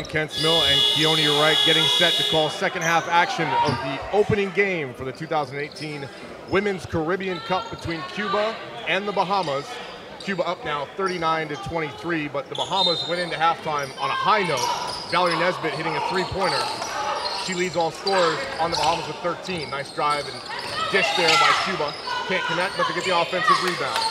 Kent Mill and Keone Wright getting set to call second half action of the opening game for the 2018 Women's Caribbean Cup between Cuba and the Bahamas. Cuba up now 39-23, but the Bahamas went into halftime on a high note. Valerie Nesbitt hitting a three-pointer. She leads all scorers on the Bahamas with 13. Nice drive and dish there by Cuba. Can't connect, but they get the offensive rebound.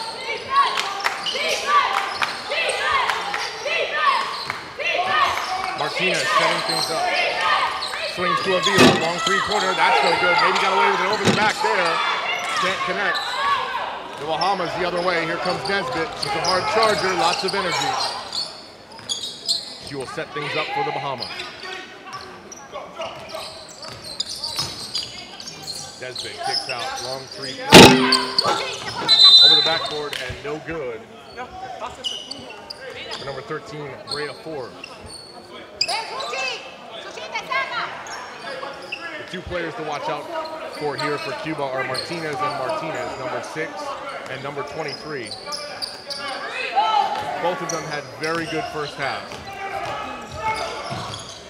Martinez setting things up. Swings to Avila, long three-pointer. That's no good. Maybe got away with it over the back there. Can't connect. The Bahamas the other way. Here comes Nesbitt. She's a hard charger, lots of energy. She will set things up for the Bahamas. Nesbitt kicks out, long three. Over the backboard and no good. For number 13, Brea Ford. The two players to watch out for here for Cuba are Martinez and Martinez, number 6 and number 23. Both of them had very good first halves.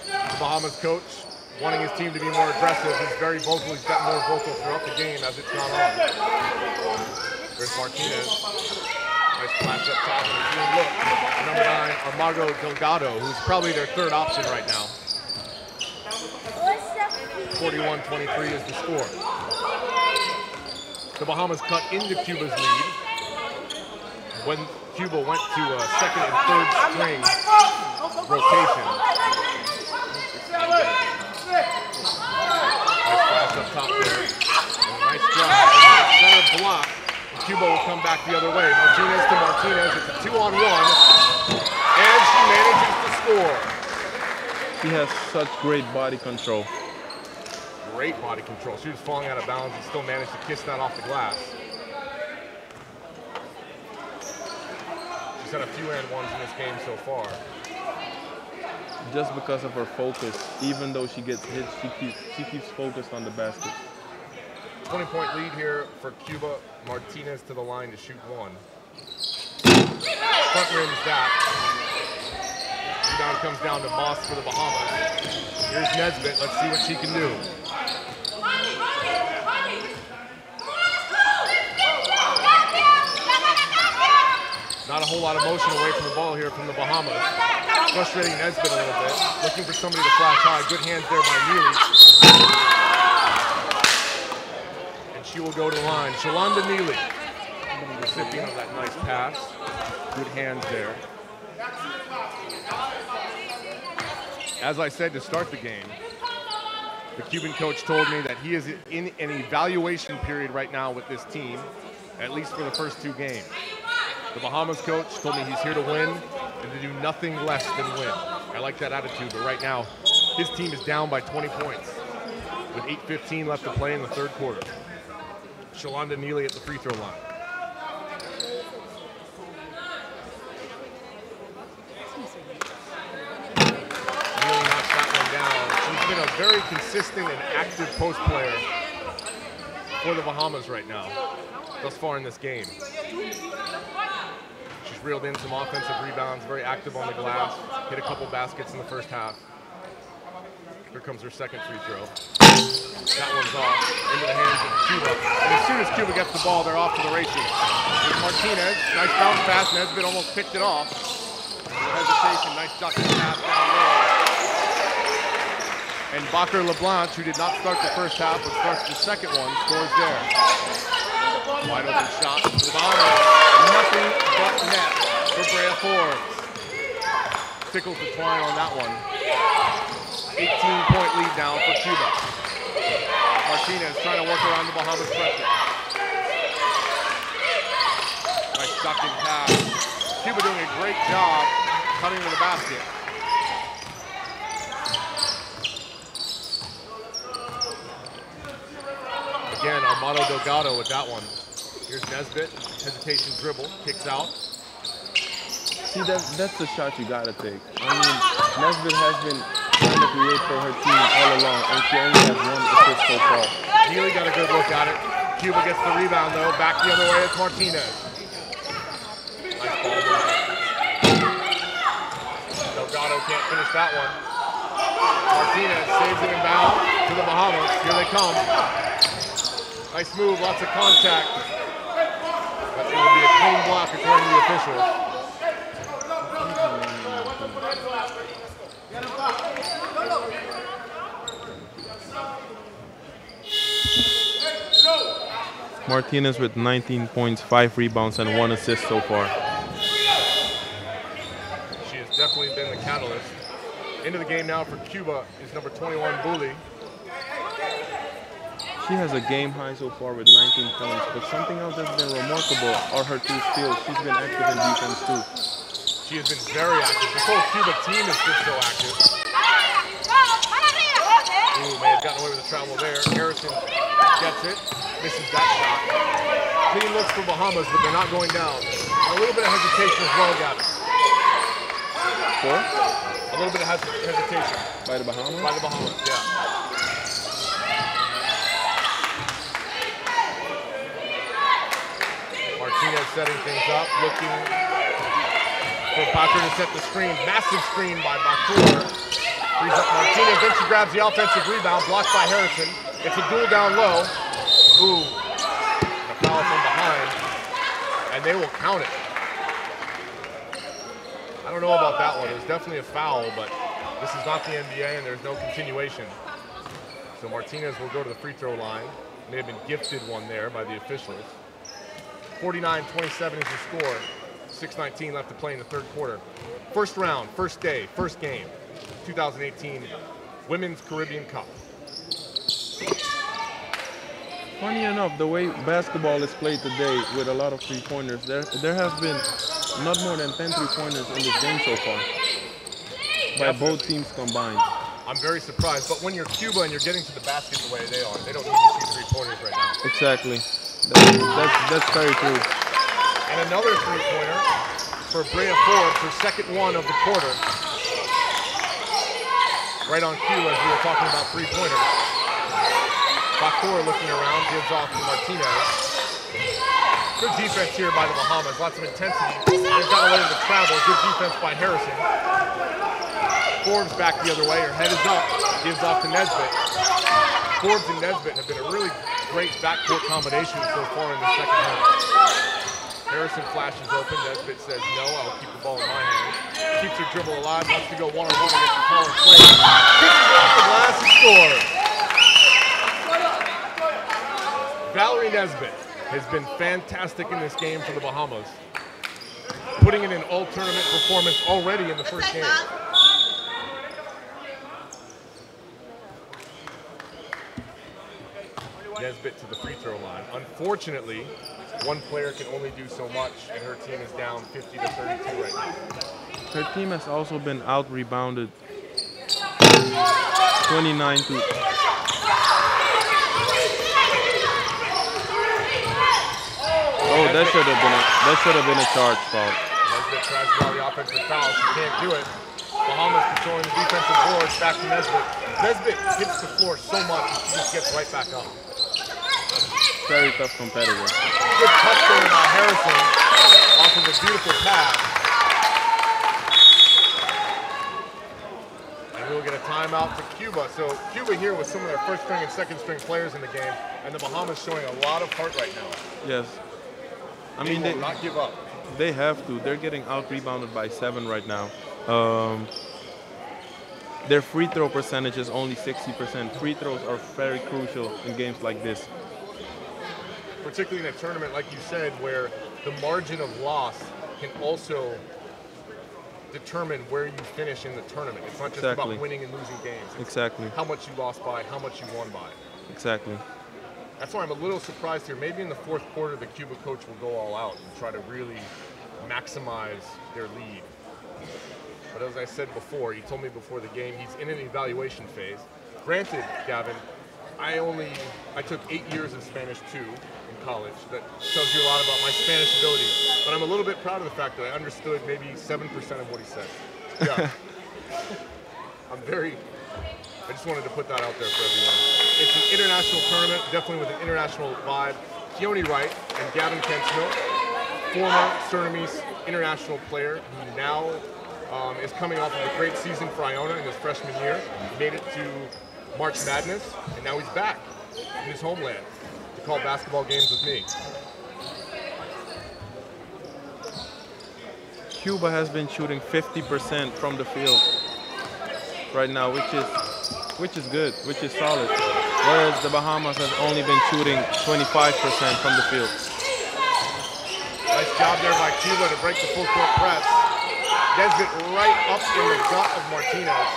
The Bahamas coach, wanting his team to be more aggressive, he's very vocal. He's got more vocal throughout the game as it's gone on. There's Martinez. Nice flash up top and a clean look. Number 9, Armando Delgado, who's probably their third option right now. 41-23 is the score. The Bahamas cut into Cuba's lead when Cuba went to a second and third string rotation. Nice flash up top there. Nice drive. Center block. Cuba will come back the other way. Martinez to Martinez. It's a 2-on-1. And she manages to score. She has such great body control. Great body control. She was falling out of bounds and still managed to kiss that off the glass. She's had a few and ones in this game so far. Just because of her focus, even though she gets hit, she keeps focused on the basket. 20-point lead here for Cuba. Martinez to the line to shoot one. Front rims that. Rebound comes down to Moss for the Bahamas. Here's Nesbitt. Let's see what she can do. Not a whole lot of motion away from the ball here from the Bahamas. Frustrating Nesbitt a little bit. Looking for somebody to flash high. Good hands there by Neely. And she will go to the line. Shalonda Neely, recipient of that nice pass. Good hands there. As I said to start the game, the Cuban coach told me that he is in an evaluation period right now with this team, at least for the first two games. The Bahamas coach told me he's here to win and to do nothing less than win. I like that attitude, but right now, his team is down by 20 points with 8:15 left to play in the third quarter. Shalonda Neely at the free throw line. Neely knocks that one down. She's been a very consistent and active post player for the Bahamas right now, thus far in this game. She's reeled in some offensive rebounds, very active on the glass, hit a couple baskets in the first half. Here comes her second free throw. That one's off into the hands of Cuba. And as soon as Cuba gets the ball, they're off to the races. Here's Martinez, nice bounce pass. Nesbitt almost picked it off. No hesitation, nice ducking pass down low. And Bacher LeBlanc, who did not start the first half, but starts the second one, scores there. Wide open shot. Nothing but net for Brea Ford. Tickles the twine on that one. 18-point lead now for Cuba. Martinez trying to work around the Bahamas pressure. Nice ducking pass. Cuba doing a great job cutting to the basket. Again, Armando Delgado with that one. Here's Nesbitt, hesitation dribble, kicks out. See, that's the shot you gotta take. I mean, Nesbitt has been trying to create for her team all along, and she only has one assist so far. Neely got a good look at it. Cuba gets the rebound though, back the other way, it's Martinez. Nice ball. Delgado can't finish that one. Martinez saves it inbound to the Bahamas. Here they come. Nice move, lots of contact. But it will be a clean block according to the officials. Martinez with 19 points, 5 rebounds, and 1 assist so far. She has definitely been the catalyst. Into the game now for Cuba is number 21, Bully. She has a game high so far with 19 points, but something else that's been remarkable are her 2 steals. She's been active in defense too. She has been very active. This whole Cuba team is just so active. Ooh, may have gotten away with the travel there. Harrison gets it, misses that shot. Clean looks for Bahamas, but they're not going down. And a little bit of hesitation as well, Gavin. For? A little bit of hesitation. By the Bahamas? By the Bahamas, yeah. Martinez setting things up, looking for Bakur to set the screen. Massive screen by Bakur. Frees up Martinez, then she grabs the offensive rebound, blocked by Harrison. It's a duel down low. Ooh, a foul from behind, and they will count it. I don't know about that one. It was definitely a foul, but this is not the NBA, and there's no continuation. So Martinez will go to the free throw line. May have been gifted one there by the officials. 49-27 is the score. 6:19 left to play in the third quarter. First round, first day, first game. 2018 Women's Caribbean Cup. Funny enough, the way basketball is played today with a lot of three-pointers, there have been not more than 10 three-pointers in this game so far by both teams combined. I'm very surprised, but when you're Cuba and you're getting to the basket the way they are, they don't need to shoot three-pointers right now. Exactly. That's very true. And another three-pointer for Brea Forbes, her second one of the quarter. Right on cue as we were talking about three-pointers. Bakur looking around, gives off to Martinez. Good defense here by the Bahamas, lots of intensity. They've got away with the travel, good defense by Harrison. Forbes back the other way, her head is up, gives off to Nesbitt. Forbes and Nesbitt have been a really great backcourt combination so far in the second half. Harrison flashes open, Nesbitt says no, I'll keep the ball in my hand. Keeps her dribble alive, wants to go one-on-one against the taller player. Kisses off the glass and scores. Valerie Nesbitt has been fantastic in this game for the Bahamas, putting in an all-tournament performance already in the first game. Nesbitt to the free throw line. Unfortunately, one player can only do so much, and her team is down 50-32 right now. Her team has also been out-rebounded 29-. Oh, that should have been a charge foul. Nesbitt tries to draw the offensive foul. She can't do it. Bahamas controlling the defensive boards. Back to Nesbitt. Nesbitt hits the floor so much, she just gets right back up. Very tough competitor. Good touch there by Harrison off of a beautiful pass. And we'll get a timeout for Cuba. So Cuba here with some of their first string and second string players in the game, and the Bahamas showing a lot of heart right now. Yes. I mean, they will not give up. They have to. They're getting out-rebounded by 7 right now. Their free throw percentage is only 60%. Free throws are very crucial in games like this. Particularly in a tournament, like you said, where the margin of loss can also determine where you finish in the tournament. It's not just about winning and losing games. It's how much you lost by, how much you won by. Exactly. That's why I'm a little surprised here. Maybe in the fourth quarter, the Cuba coach will go all out and try to really maximize their lead. But as I said before, he told me before the game, he's in an evaluation phase. Granted, Gavin, I took 8 years of Spanish 2 in college. That tells you a lot about my Spanish ability. But I'm a little bit proud of the fact that I understood maybe 7% of what he said. Yeah. I just wanted to put that out there for everyone. It's an international tournament, definitely with an international vibe. Keone Wright and Gavin Kensmill, former Surinamese international player who now is coming off of a great season for Iona in his freshman year. He made it to March Madness, and now he's back in his homeland to call basketball games with me. Cuba has been shooting 50% from the field right now, which is good, which is solid. Whereas the Bahamas has only been shooting 25% from the field. Nice job there by Cuba to break the full court press. Nesbitt right up in the gut of Martinez.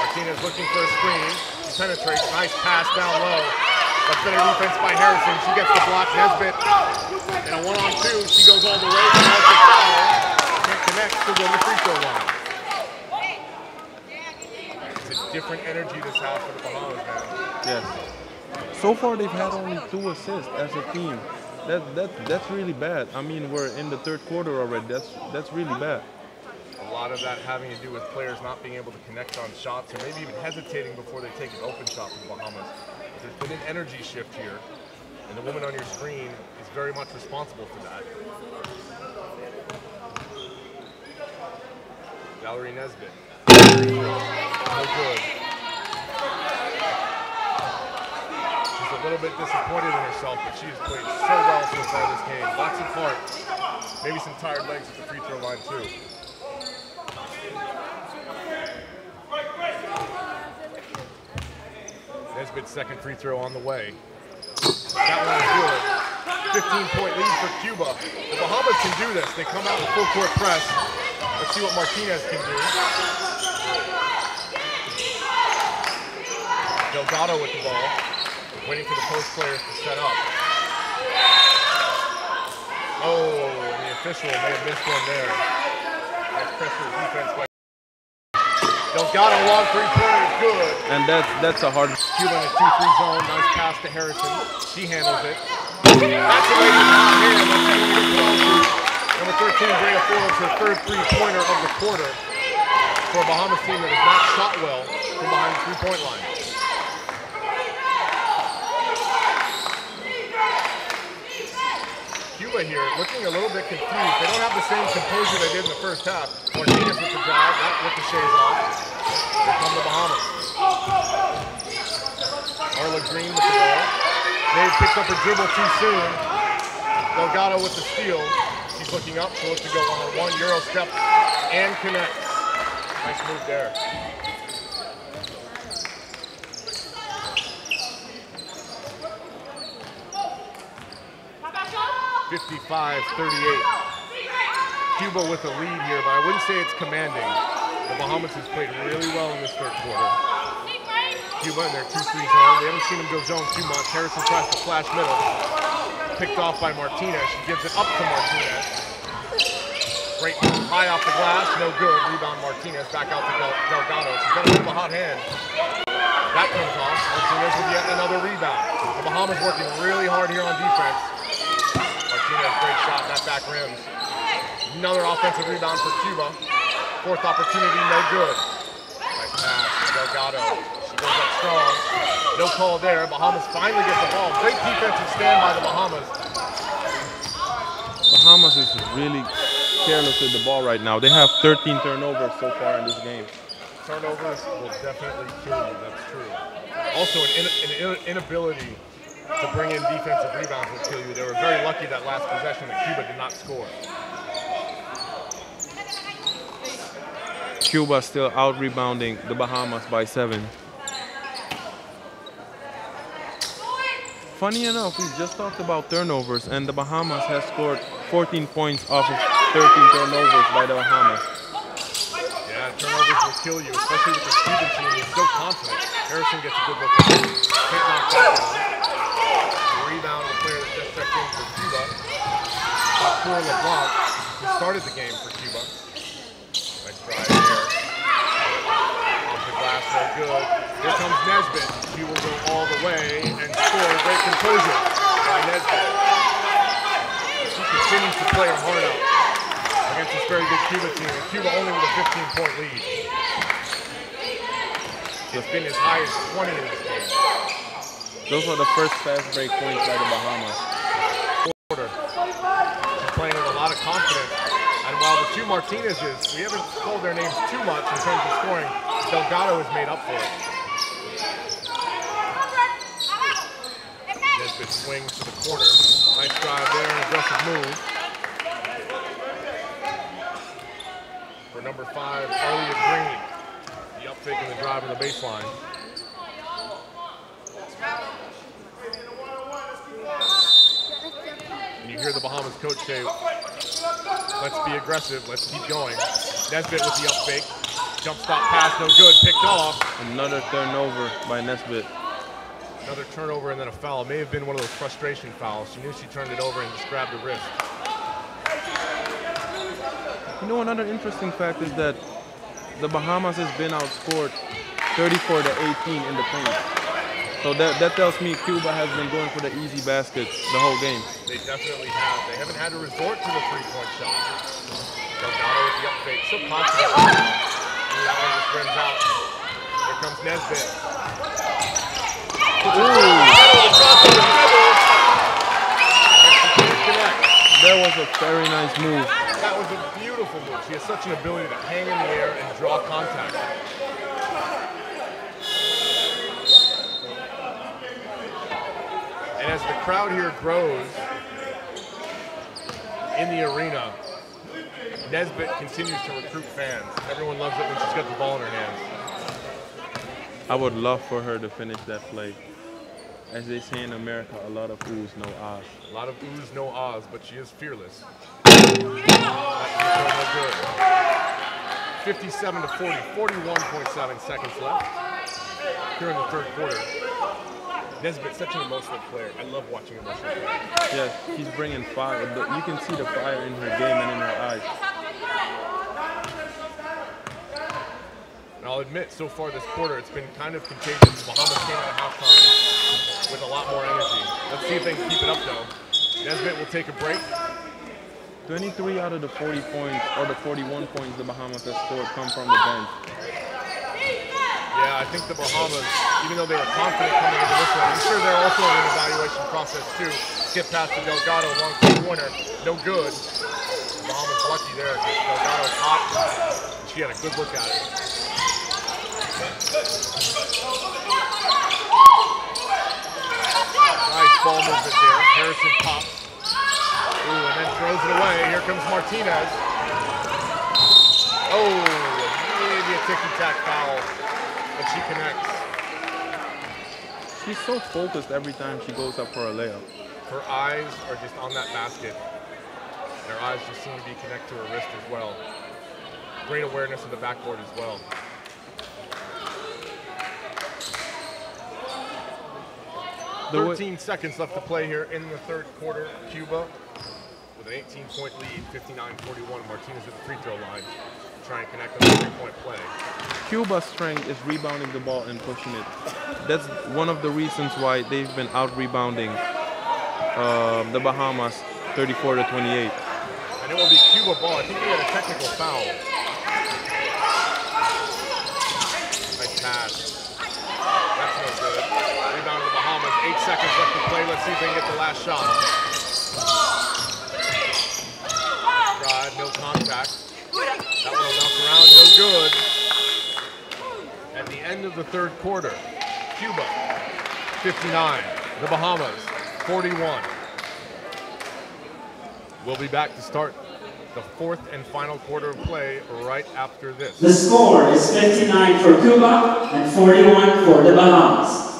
Martinez looking for a screen. She penetrates. Nice pass down low. That's better defense by Harrison. She gets the block. Nesbitt in a one-on-two. She goes all the way. Now the foul. Can't connect. Still go to the free throw line. It's a different energy this half for the Bahamas, man. Yes. So far, they've had only 2 assists as a team. That's really bad. I mean, we're in the third quarter already. That's really bad. A lot of that having to do with players not being able to connect on shots, or maybe even hesitating before they take an open shot for the Bahamas. There's been an energy shift here, and the woman on your screen is very much responsible for that. Valerie Nesbitt. No good. She's a little bit disappointed in herself, but she has played so well so far this game. Lots of heart. Maybe some tired legs at the free throw line too. Nesbitt's second free throw on the way. That one is good. 15-point lead for Cuba. The Bahamas can do this. They come out in full court press. Let's see what Martinez can do. Delgado with the ball, waiting for the post players to set up. Oh, and the official may have missed one there. Nice pressure defense by Delgado, long three-pointer is good. And that's a hard. Cuba in a 2-3 zone. Nice pass to Harrison. She handles it. That's a lady hot hand. Number 13, Brea Forbes, her third three-pointer of the quarter for a Bahamas team that has not shot well from behind the three-point line. Cuba here looking a little bit confused. They don't have the same composure they did in the first half. Martinez with the drive, that ricochets off. Here come the Bahamas. Arla Green with the ball. They picked up her dribble too soon. Delgado with the steal. She's looking up, so looks to go on a 1 Euro step and connects. Nice move there. (55-38). Cuba with a lead here, but I wouldn't say it's commanding. The Bahamas has played really well in this third quarter. Cuba in their 2-3 zone. We haven't seen them go zone too much. Harrison tries to flash middle. Picked off by Martinez. She gives it up to Martinez. Great move, high off the glass, no good. Rebound Martinez, back out to Delgado. She's got a bit of a hot hand. That comes off. Martinez with yet another rebound. The Bahamas working really hard here on defense. Martinez, great shot, that back rims. Another offensive rebound for Cuba. Fourth opportunity, no good. Nice pass, Delgado. She goes up strong. No call there. Bahamas finally get the ball. Great defensive stand by the Bahamas. Bahamas is really careless with the ball right now. They have 13 turnovers so far in this game. Turnovers will definitely kill you, that's true. Also, an inability to bring in defensive rebounds will kill you. They were very lucky that last possession that Cuba did not score. Cuba still out-rebounding the Bahamas by 7. Funny enough, we just talked about turnovers, and the Bahamas has scored 14 points off of 13 turnovers by the Bahamas. Yeah, turnovers will kill you, especially with the Cuban team who's so confident. Harrison gets a good look at it. Can't knock that down. Rebound of the player that just checked in for Cuba. Poor LeBlanc, who started the game for Cuba. Nice drive there. Off the glass, no good. Here comes Nesbitt. He will go all the way and score. Great composure by Nesbitt. She continues to play her heart out against this very good Cuba team. And Cuba only with a 15-point lead. It's been as high as 20 in this game. Those are the first fast break points by the Bahamas. Quarter. She's playing confident. And while the two Martinez's, we haven't called their names too much in terms of scoring, Delgado has made up for it. Nesbitt swings to the corner. Nice drive there, an aggressive move. For number 5, Arlia Green. The uptake and the drive on the baseline. And you hear the Bahamas coach say, let's be aggressive, let's keep going. Nesbitt with the up fake. Jump stop pass, no good, picked off. Another turnover by Nesbitt. Another turnover and then a foul. It may have been one of those frustration fouls. She knew she turned it over and just grabbed the wrist. You know, another interesting fact is that the Bahamas has been outscored 34-18 in the paint. So that tells me Cuba has been going for the easy baskets the whole game. They definitely have. They haven't had to resort to the three-point shot. Delgado with the up fake, so confident. And that one just rims out. Here comes Nesbitt. That was a very nice move. That was a beautiful move. She has such an ability to hang in the air and draw contact. And as the crowd here grows in the arena, Nesbitt continues to recruit fans. Everyone loves it when she's got the ball in her hands. I would love for her to finish that play. As they say in America, a lot of oohs, no ahs. A lot of oohs, no ahs, but she is fearless. That's no good. 57-40, 41.7 seconds left here in the third quarter. Nesbitt's such an emotional player. I love watching emotional players. Yes, she's bringing fire. You can see the fire in her game and in her eyes. And I'll admit, so far this quarter, it's been kind of contagious. Bahamas came out of halftime with a lot more energy. Let's see if they can keep it up, though. Nesbitt will take a break. 23 out of the 40 points, or the 41 points the Bahamas has scored come from the bench. Yeah, I think the Bahamas, even though they were confident coming into this one, I'm sure they're also in an evaluation process too. Skip past to Delgado, long three-pointer, no good. Bahamas lucky there because Delgado's hot. She had a good look at it. Nice ball movement there. Harrison pops. Ooh, and then throws it away. Here comes Martinez. Oh, maybe a ticky-tack foul, but she connects. She's so focused every time she goes up for a layup. Her eyes are just on that basket. And her eyes just seem to be connected to her wrist as well. Great awareness of the backboard as well. The 13 seconds left to play here in the third quarter. Cuba with an 18-point lead, 59-41. Martinez at the free throw line to try and connect on the three-point play. Cuba's strength is rebounding the ball and pushing it. That's one of the reasons why they've been out-rebounding the Bahamas 34-28. And it will be Cuba ball. I think they had a technical foul. Nice pass. That's no good. Rebound to the Bahamas. 8 seconds left to play. Let's see if they can get the last shot. Drive, no contact. That one will bounce around, no good. At the end of the third quarter, Cuba 59, the Bahamas 41. We'll be back to start the fourth and final quarter of play right after this. The score is 59 for Cuba and 41 for the Bahamas.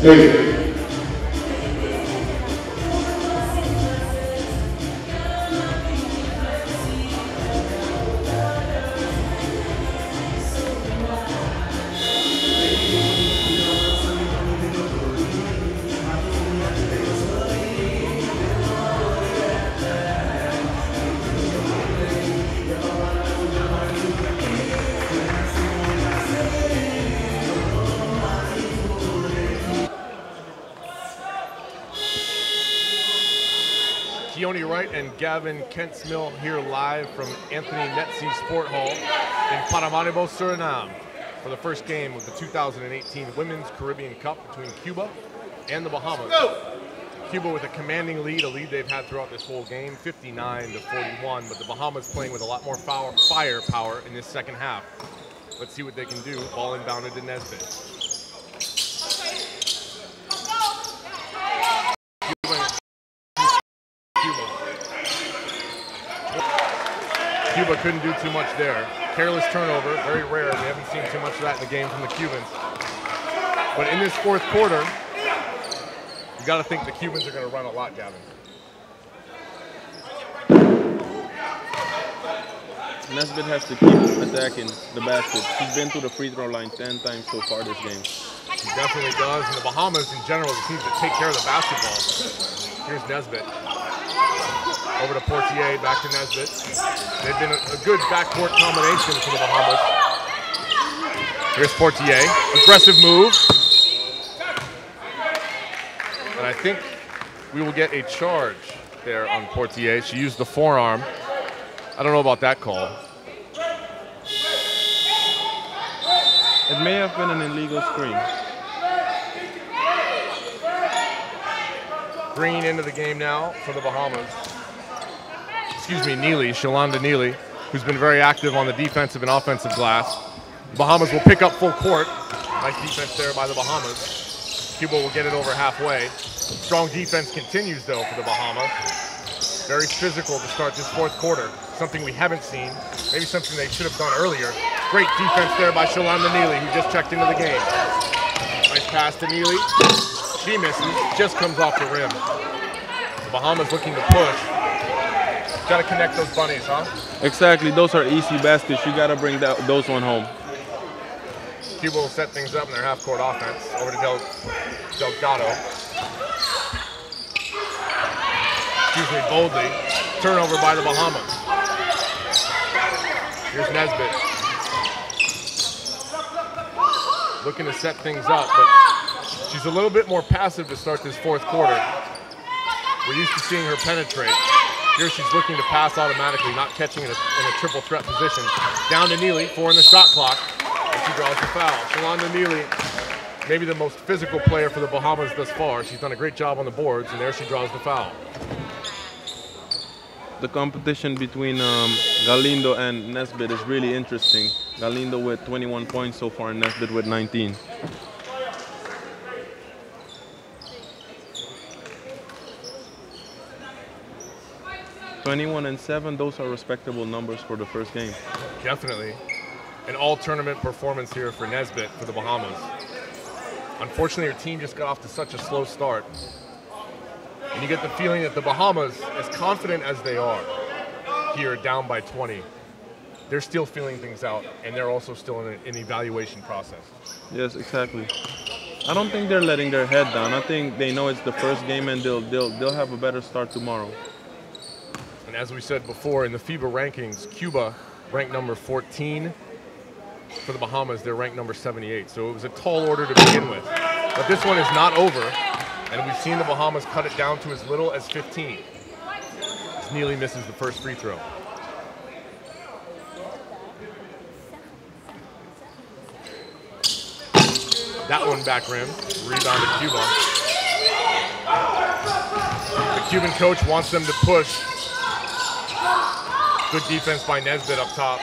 8. Keone Wright and Gavin Kentsmill here live from Anthony Netzi Sport Hall in Paramaribo, Suriname for the first game of the 2018 Women's Caribbean Cup between Cuba and the Bahamas. Cuba with a commanding lead, a lead they've had throughout this whole game, 59-41, but the Bahamas playing with a lot more firepower in this second half. Let's see what they can do. Ball inbounded to Nesbitt. Cuba couldn't do too much there. Careless turnover, very rare. We haven't seen too much of that in the game from the Cubans. But in this fourth quarter, you got to think the Cubans are going to run a lot, Gavin. Nesbitt has to keep attacking the basket. She's been to the free throw line 10 times so far this game. She definitely does. And the Bahamas in general just needs to take care of the basketball. Here's Nesbitt. Over to Portier, back to Nesbitt. They've been a good backcourt combination for the Bahamas. Here's Portier, aggressive move. And I think we will get a charge there on Portier. She used the forearm. I don't know about that call. It may have been an illegal screen. Green into the game now for the Bahamas. Excuse me, Neely, Shalonda Neely, who's been very active on the defensive and offensive glass. The Bahamas will pick up full court. Nice defense there by the Bahamas. Cuba will get it over halfway. Strong defense continues, though, for the Bahamas. Very physical to start this fourth quarter. Something we haven't seen. Maybe something they should have done earlier. Great defense there by Shalonda Neely, who just checked into the game. Nice pass to Neely. She misses, just comes off the rim. The Bahamas looking to push. Got to connect those bunnies, huh? Exactly, those are easy baskets. You got to bring those one home. Cuba will set things up in their half-court offense. Over to Delgado. Excuse me, boldly. Turnover by the Bahamas. Here's Nesbitt. Looking to set things up, but she's a little bit more passive to start this fourth quarter. We're used to seeing her penetrate. Here she's looking to pass automatically, not catching in a triple threat position. Down to Neely, 4 in the shot clock, and she draws the foul. Shalonda Neely, maybe the most physical player for the Bahamas thus far. She's done a great job on the boards, and there she draws the foul. The competition between Galindo and Nesbitt is really interesting. Galindo with 21 points so far, and Nesbitt with 19. and 7, those are respectable numbers for the first game. Definitely. An all-tournament performance here for Nesbitt for the Bahamas. Unfortunately, her team just got off to such a slow start. And you get the feeling that the Bahamas, as confident as they are here, down by 20, they're still feeling things out, and they're also still in an evaluation process. Yes, exactly. I don't think they're letting their head down. I think they know it's the first game, and they'll have a better start tomorrow. And as we said before, in the FIBA rankings, Cuba ranked number 14. For the Bahamas, they're ranked number 78. So it was a tall order to begin with. But this one is not over, and we've seen the Bahamas cut it down to as little as 15. As Neely misses the first free throw. That one back rim, rebound to Cuba. The Cuban coach wants them to push. Good defense by Nesbitt up top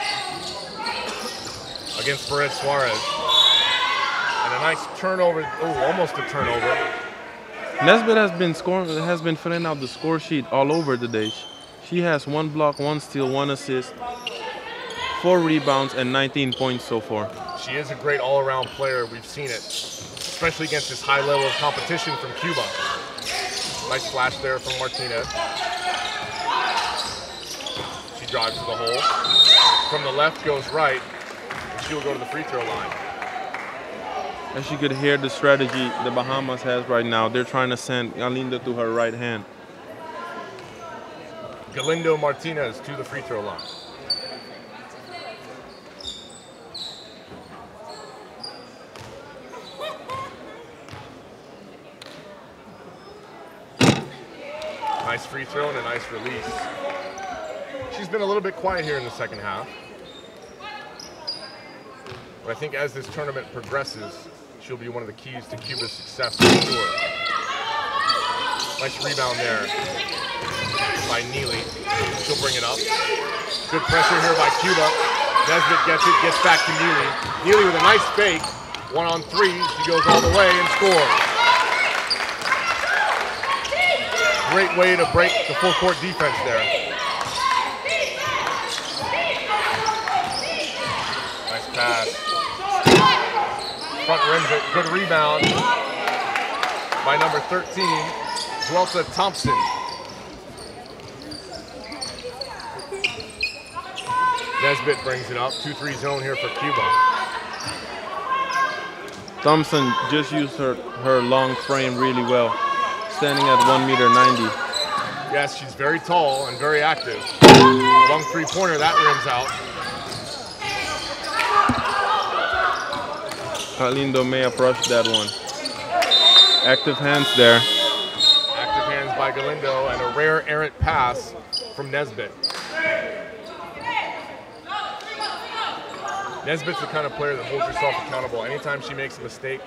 against Perez Suarez. And a nice turnover, almost a turnover. Nesbitt has been filling out the score sheet all over today. She has 1 block, 1 steal, 1 assist, 4 rebounds, and 19 points so far. She is a great all-around player. We've seen it. especially against this high level of competition from Cuba. Nice flash there from Martinez. She drives to the hole. From the left goes right, and she'll go to the free throw line. As you could hear the strategy the Bahamas has right now, they're trying to send Galindo to her right hand. Galindo Martinez to the free throw line. Nice free throw and a nice release. She's been a little bit quiet here in the second half. But I think as this tournament progresses, she'll be one of the keys to Cuba's success for sure. Nice rebound there by Neely. She'll bring it up. Good pressure here by Cuba. Nesbitt gets it, gets back to Neely. Neely with a nice fake. 1-on-3, she goes all the way and scores. Great way to break the full court defense there. Nice pass. Front rims it, good rebound by number 13, Dwelta Thompson. Nesbitt brings it up, 2-3 zone here for Cuba. Thompson just used her long frame really well, standing at 1.90 m. Yes, she's very tall and very active. Long three-pointer, that rims out. Galindo may have rushed that one. Active hands there. Active hands by Galindo and a rare errant pass from Nesbitt. Nesbitt's the kind of player that holds herself accountable. Anytime she makes a mistake,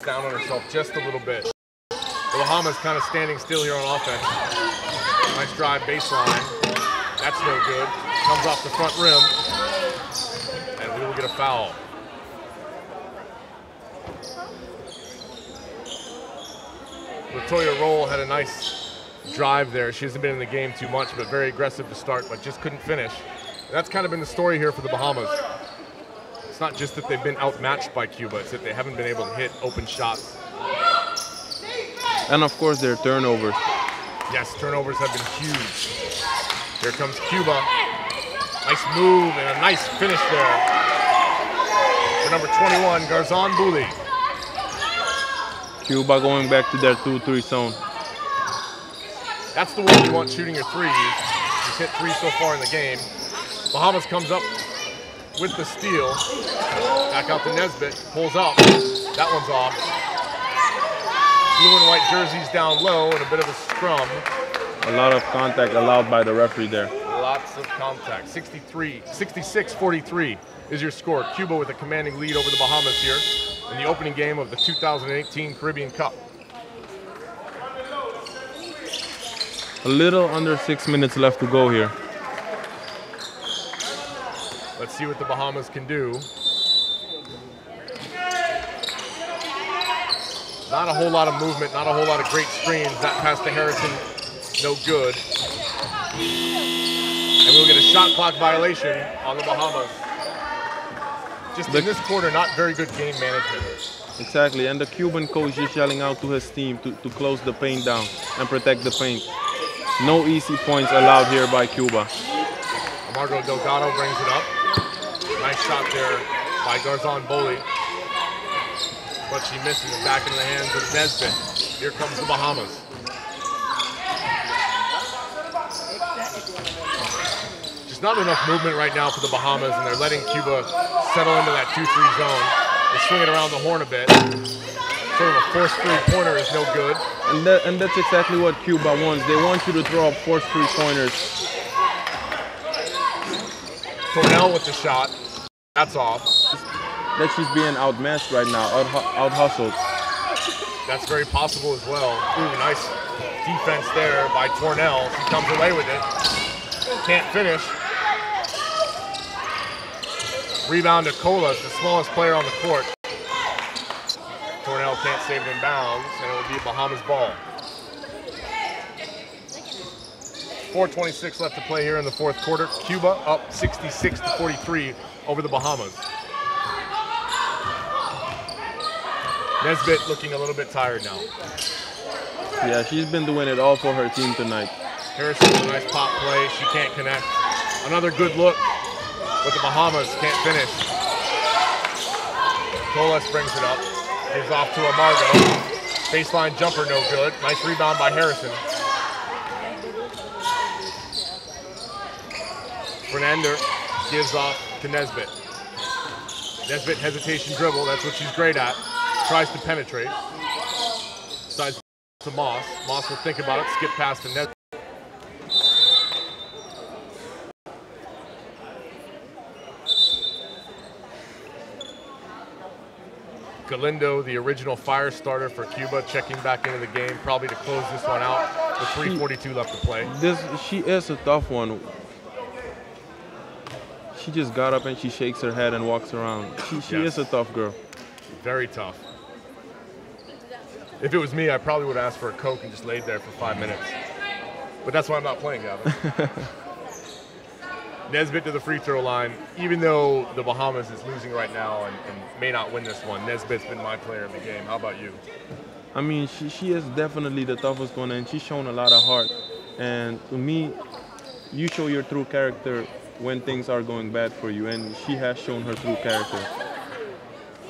down on herself just a little bit. The Bahamas kind of standing still here on offense. Nice drive baseline. That's no good. Comes off the front rim. And we will get a foul. Latoya Roll had a nice drive there. She hasn't been in the game too much, but very aggressive to start, but just couldn't finish. And that's kind of been the story here for the Bahamas. It's not just that they've been outmatched by Cuba, it's that they haven't been able to hit open shots. And of course their turnovers. Yes, turnovers have been huge. Here comes Cuba. Nice move and a nice finish there for number 21, Garzon Bouli. Cuba going back to their 2-3 zone. That's the way you want shooting your threes. She's hit 3 so far in the game. Bahamas comes up with the steal. Back out to Nesbitt, pulls up. That one's off. Blue and white jerseys down low and a bit of a scrum. A lot of contact allowed by the referee there. Lots of contact. 66-43 is your score. Cuba with a commanding lead over the Bahamas here in the opening game of the 2018 Caribbean Cup. A little under 6 minutes left to go here. Let's see what the Bahamas can do. Not a whole lot of movement, not a whole lot of great screens. That pass to Harrison, no good. And we'll get a shot clock violation on the Bahamas. Just in this quarter, not very good game management. Exactly, and the Cuban coach is yelling out to his team to close the paint down and protect the paint. No easy points allowed here by Cuba. Amargo Delgado brings it up. Nice shot there by Garzon Bouli. But she misses it back into the hands of Nesbitt. Here comes the Bahamas. Just not enough movement right now for the Bahamas, and they're letting Cuba settle into that 2-3 zone. They swing it around the horn a bit. Sort of a forced three-pointer is no good. And that's exactly what Cuba wants. They want you to throw up forced three-pointers. Tornell with the shot. That's off. That she's being outmatched right now, out-hustled. That's very possible as well. Ooh, nice defense there by Tornell. She comes away with it. Can't finish. Rebound to Colas, the smallest player on the court. Tornell can't save it in bounds, and it will be Bahamas ball. 4:26 left to play here in the fourth quarter. Cuba up 66-43 over the Bahamas. Nesbitt looking a little bit tired now. Yeah, she's been doing it all for her team tonight. Harrison with a nice pop play. She can't connect. Another good look, but the Bahamas can't finish. Colas brings it up. Gives off to Amargo. Baseline jumper, no good. Nice rebound by Harrison. Fernander gives off to Nesbitt. Nesbitt hesitation dribble, that's what she's great at. Tries to penetrate. Sides to Moss. Moss will think about it, skip past to Nesbitt. Galindo, the original fire starter for Cuba, checking back into the game, probably to close this one out with 3:42 left to play. She is a tough one. She just got up and she shakes her head and walks around. She is a tough girl. Very tough. If it was me, I probably would have asked for a Coke and just laid there for 5 minutes. But that's why I'm not playing, Gavin. Nesbitt to the free throw line. Even though the Bahamas is losing right now and may not win this one, Nesbitt's been my player of the game. How about you? I mean, she is definitely the toughest one, and she's shown a lot of heart. And to me, you show your true character when things are going bad for you, and she has shown her true character.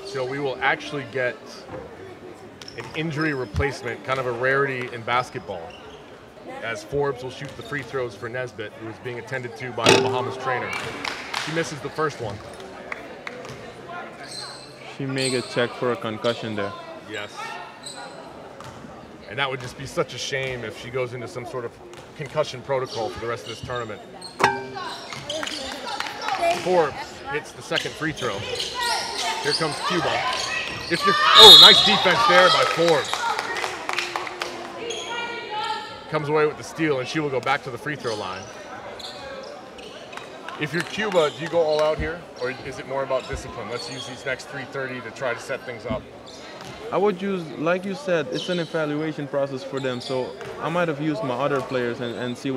So we will actually get an injury replacement, kind of a rarity in basketball, as Forbes will shoot the free throws for Nesbitt, who is being attended to by the Bahamas trainer. She misses the first one. She may get checked for a concussion there. Yes. And that would just be such a shame if she goes into some sort of concussion protocol for the rest of this tournament. Forbes hits the second free throw. Here comes Cuba. Nice defense there by Forbes. Comes away with the steal, and she will go back to the free throw line. If you're Cuba, do you go all out here, or is it more about discipline? Let's use these next 3:30 to try to set things up. I would use, like you said, it's an evaluation process for them, so I might have used my other players and see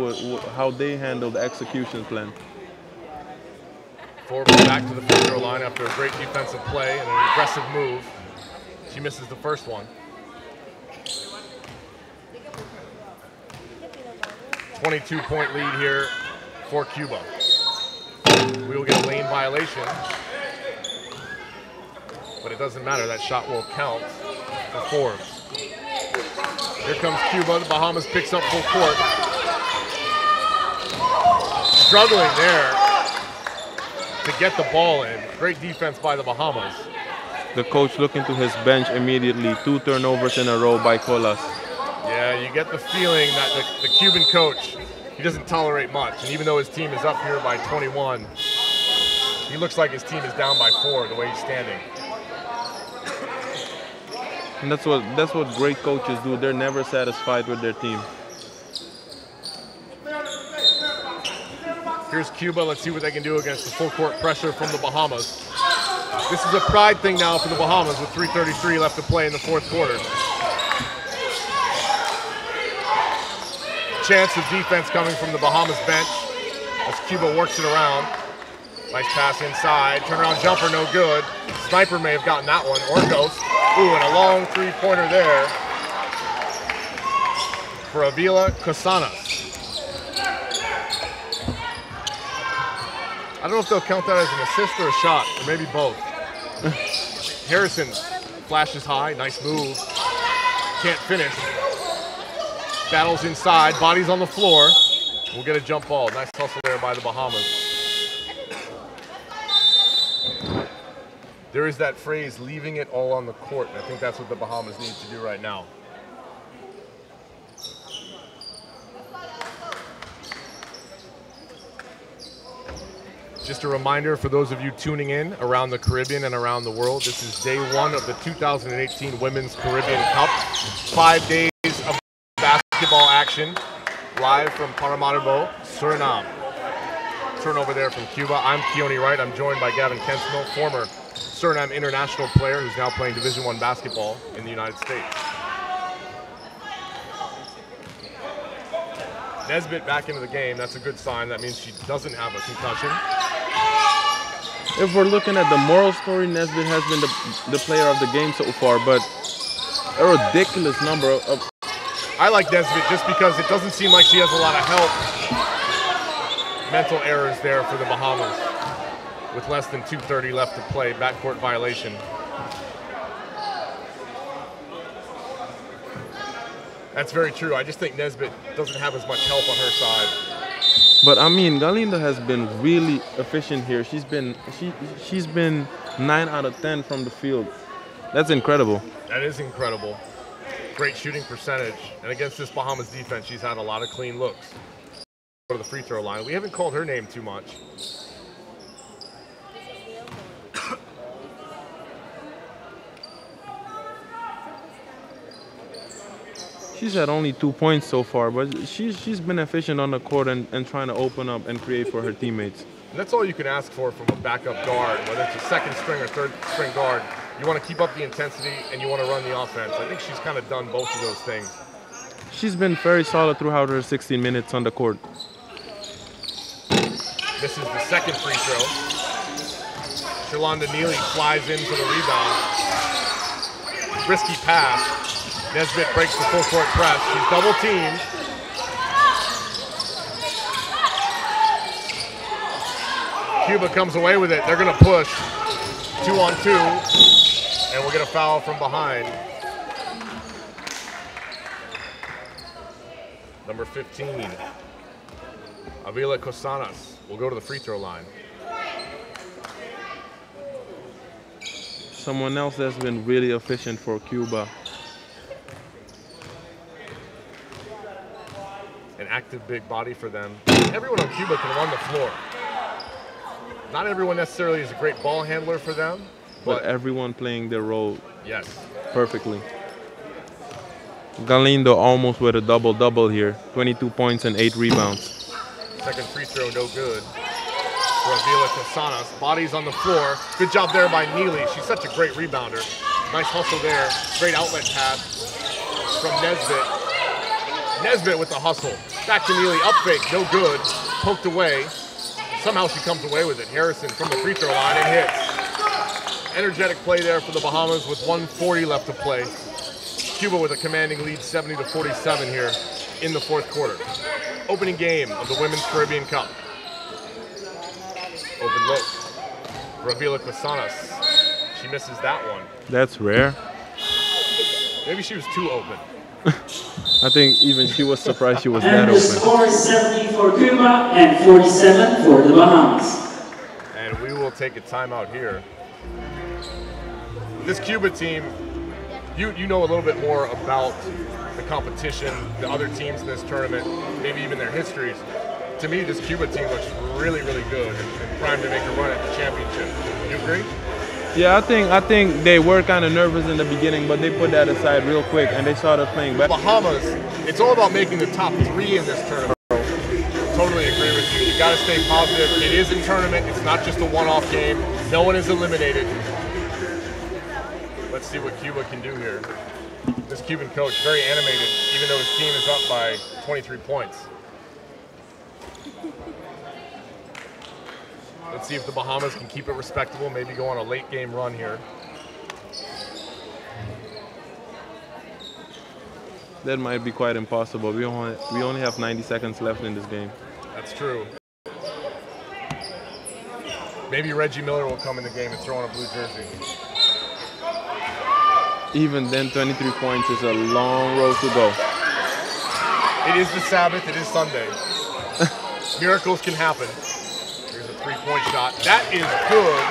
how they handle the execution plan. Forbes back to the free throw line after a great defensive play and an aggressive move. She misses the first one. 22-point lead here for Cuba. We will get a lane violation, but it doesn't matter. That shot will count for Forbes. Here comes Cuba. The Bahamas picks up full court. Struggling there to get the ball in. Great defense by the Bahamas. The coach looking to his bench immediately. 2 turnovers in a row by Colas. Yeah, you get the feeling that the Cuban coach, he doesn't tolerate much. And even though his team is up here by 21, he looks like his team is down by 4 the way he's standing. And that's what great coaches do. They're never satisfied with their team. Here's Cuba. Let's see what they can do against the full court pressure from the Bahamas. This is a pride thing now for the Bahamas with 3:33 left to play in the fourth quarter. Chance of defense coming from the Bahamas bench as Cuba works it around. Nice pass inside. Turnaround jumper, no good. Sniper may have gotten that one, or Ghost. Ooh, and a long three-pointer there for Avila Casanas. I don't know if they'll count that as an assist or a shot, or maybe both. Harrison flashes high, nice move. Can't finish. Battles inside, bodies on the floor. We'll get a jump ball. Nice hustle there by the Bahamas. There is that phrase, leaving it all on the court, and I think that's what the Bahamas need to do right now. Just a reminder for those of you tuning in around the Caribbean and around the world, this is day 1 of the 2018 Women's Caribbean Cup. 5 days of basketball action, live from Paramaribo, Suriname. Turnover there from Cuba. I'm Keone Wright. I'm joined by Gavin Kensmill, former Suriname international player who's now playing Division I basketball in the United States. Nesbitt back into the game. That's a good sign. That means she doesn't have a concussion. if we're looking at the moral story, Nesbitt has been the player of the game so far, but a ridiculous number of. I like Nesbitt just because it doesn't seem like she has a lot of help. Mental errors there for the Bahamas with less than 2:30 left to play. Backcourt violation. That's very true. I just think Nesbitt doesn't have as much help on her side. But I mean, Galindo has been really efficient here. She's been 9 out of 10 from the field. That's incredible. That is incredible. Great shooting percentage. And against this Bahamas defense, she's had a lot of clean looks. Go to the free throw line. We haven't called her name too much. She's had only 2 points so far, but she's been efficient on the court and trying to open up and create for her teammates. And that's all you can ask for from a backup guard, whether it's a second string or third string guard. You want to keep up the intensity and you want to run the offense. I think she's kind of done both of those things. She's been very solid throughout her 16 minutes on the court. This is the second free throw. Shalonda Neely flies in for the rebound. Risky pass. Nesbitt breaks the full court press. She's double teamed. Cuba comes away with it. They're going to push 2-on-2, and we'll get a foul from behind. Number 15, Avila Cosanas will go to the free throw line. Someone else that's been really efficient for Cuba. An active big body for them. Everyone on Cuba can run the floor. Not everyone necessarily is a great ball handler for them, but everyone playing their role yes, perfectly. Galindo almost with a double-double here. 22 points and 8 rebounds. Second free throw, no good. For Avila Cosanas. Bodies on the floor. Good job there by Neely. She's such a great rebounder. Nice hustle there. Great outlet pass from Nesbitt. Nesbitt with the hustle. Back to Neely. Up fake, no good. Poked away. Somehow she comes away with it. Harrison from the free throw line and hits. Energetic play there for the Bahamas with 1:40 left to play. Cuba with a commanding lead, 70-47 here in the fourth quarter. Opening game of the Women's Caribbean Cup. Open look for Avila Cosanas. She misses that one. That's rare. Maybe she was too open. I think even she was surprised she was that And the open. score is 70 for Cuba and 47 for the Bahamas. And we will take a timeout here. This Cuba team, you know a little bit more about the competition, the other teams in this tournament, maybe even their histories. To me, this Cuba team looks really, really good and primed to make a run at the championship. You agree? Yeah, I think they were kind of nervous in the beginning, but they put that aside real quick and they started playing better. Bahamas, it's all about making the top 3 in this tournament. Totally agree with you. You got to stay positive. It is a tournament. It's not just a one-off game. No one is eliminated. Let's see what Cuba can do here. This Cuban coach, very animated, even though his team is up by 23 points. Let's see if the Bahamas can keep it respectable, maybe go on a late game run here. That might be quite impossible. We only have 90 seconds left in this game. That's true. Maybe Reggie Miller will come in the game and throw on a blue jersey. Even then, 23 points is a long road to go. It is the Sabbath, it is Sunday. Miracles can happen. Here's a 3-point shot. That is good.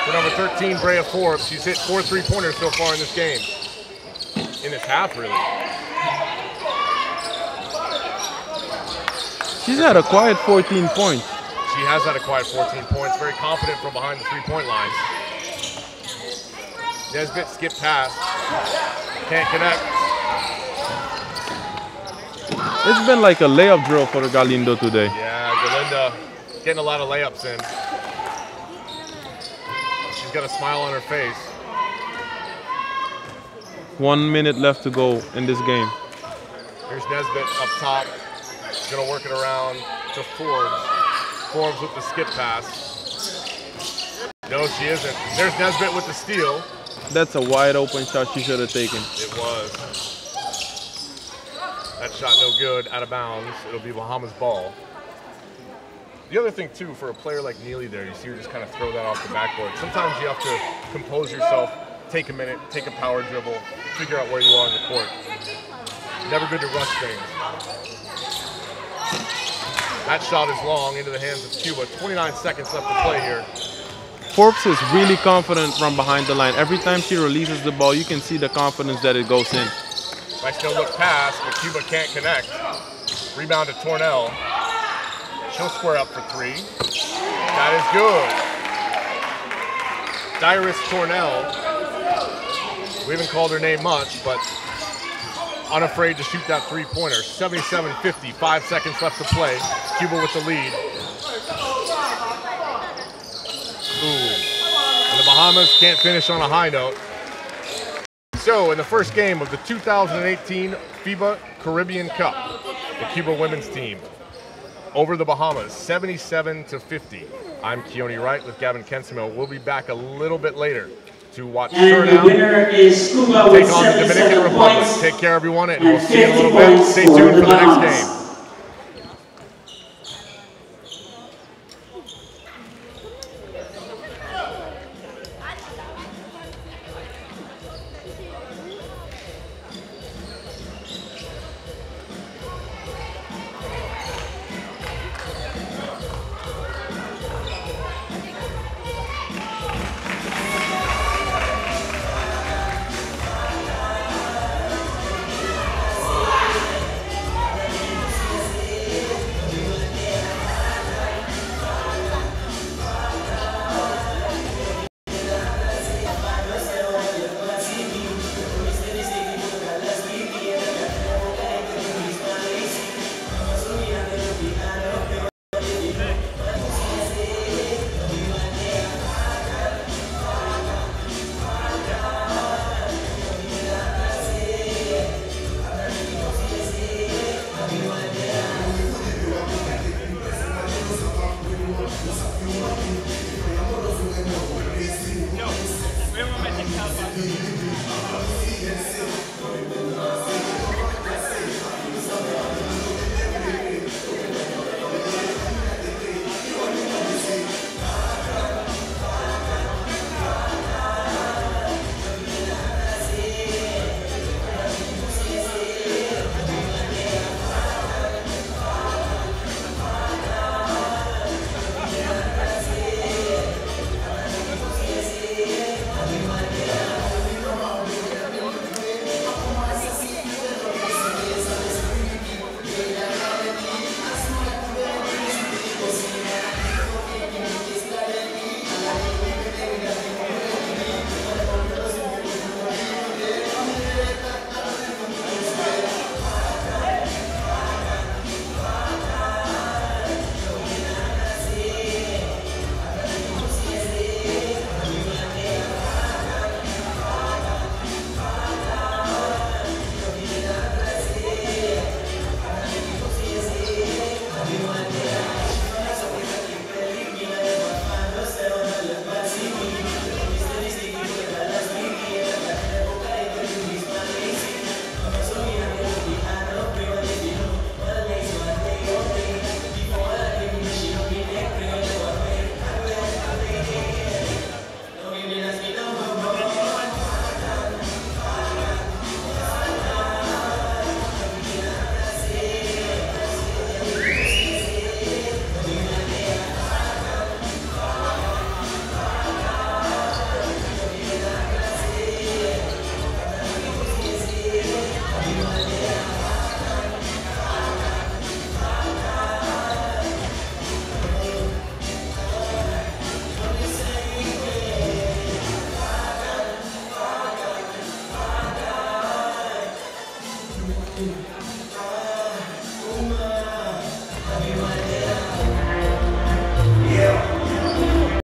For number 13, Brea Forbes. She's hit 4 3-pointers so far in this game. In this half, really. She's had a quiet 14 points. She has had a quiet 14 points. Very confident from behind the 3-point line. Nesbitt skip pass. Can't connect. It's been like a layup drill for Galindo today. Yeah, Galinda getting a lot of layups in. She's got a smile on her face. 1 minute left to go in this game. Here's Nesbitt up top. She's gonna work it around to Forbes. Forbes with the skip pass. No, she isn't. There's Nesbitt with the steal. That's a wide open shot she should have taken. It was. That shot no good, out of bounds. It'll be Bahamas ball. The other thing, too, for a player like Neely there, you see her just kind of throw that off the backboard. Sometimes you have to compose yourself, take a minute, take a power dribble, figure out where you are on the court. Never good to rush things. That shot is long into the hands of Cuba. 29 seconds left to play here. Forbes is really confident from behind the line. Every time she releases the ball, you can see the confidence that it goes in. Nice no-look pass, but Cuba can't connect. Rebound to Tornell. She'll square up for three. That is good. Dyrus Tornell. We haven't called her name much, but unafraid to shoot that three-pointer. 77-50, 5 seconds left to play. Cuba with the lead. Ooh. And the Bahamas can't finish on a high note. So in the first game of the 2018 FIBA Caribbean Cup, the Cuba women's team over the Bahamas, 77-50. I'm Keone Wright with Gavin Kensimo. We'll be back a little bit later to watch And the winner is Cuba with take on the Dominican 77 Republic. points. Take care, everyone, and we'll see you in a 50 little bit. points Stay for tuned the for the next Bahamas. game. Yo, voy a meter